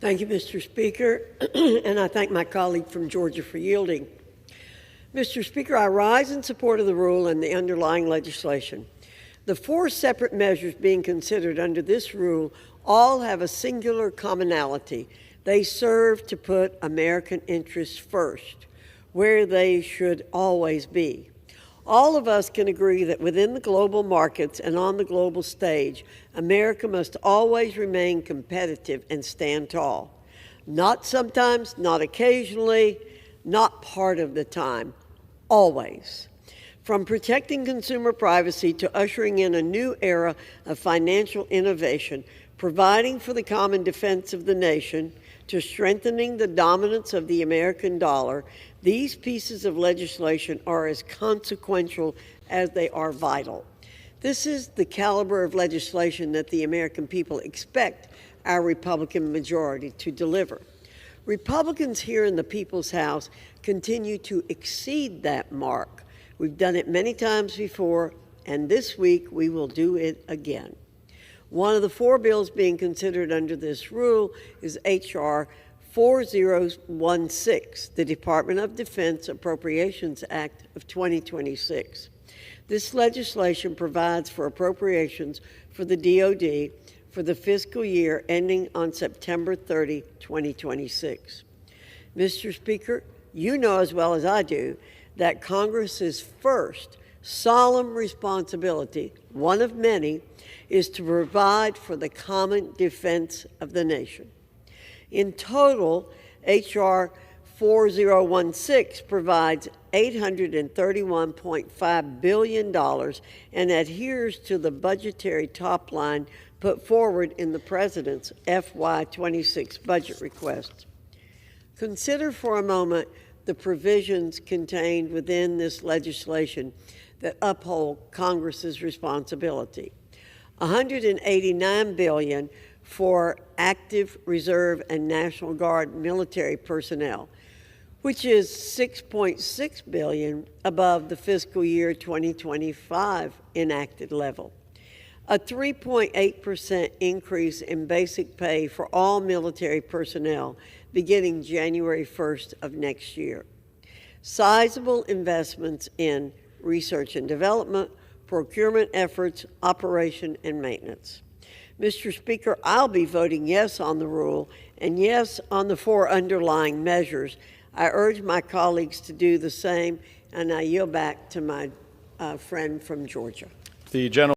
Thank you, Mr. Speaker, and I thank my colleague from Georgia for yielding. Mr. Speaker, I rise in support of the rule and the underlying legislation. The 4 separate measures being considered under this rule all have a singular commonality. They serve to put American interests first, where they should always be. All of us can agree that within the global markets and on the global stage, America must always remain competitive and stand tall. Not sometimes, not occasionally, not part of the time, always. From protecting consumer privacy to ushering in a new era of financial innovation, providing for the common defense of the nation, to strengthening the dominance of the American dollar, these pieces of legislation are as consequential as they are vital. This is the caliber of legislation that the American people expect our Republican majority to deliver. Republicans here in the People's House continue to exceed that mark. We've done it many times before, and this week we will do it again. One of the 4 bills being considered under this rule is H.R. 4016, the Department of Defense Appropriations Act of 2026. This legislation provides for appropriations for the DoD for the fiscal year ending on September 30, 2026. Mr. Speaker, you know as well as I do that Congress's first solemn responsibility, one of many, is to provide for the common defense of the nation. In total, H.R. 4016 provides $831.5 billion and adheres to the budgetary top line put forward in the President's FY26 budget request. Consider for a moment the provisions contained within this legislation that uphold Congress's responsibility. $189 billion for active reserve and National Guard military personnel, which is $6.6 billion above the fiscal year 2025 enacted level. A 3.8% increase in basic pay for all military personnel beginning January 1st of next year. Sizable investments in research and development, procurement efforts, operation, and maintenance. Mr. Speaker, I'll be voting yes on the rule and yes on the 4 underlying measures. I urge my colleagues to do the same, and I yield back to my friend from Georgia. The gentleman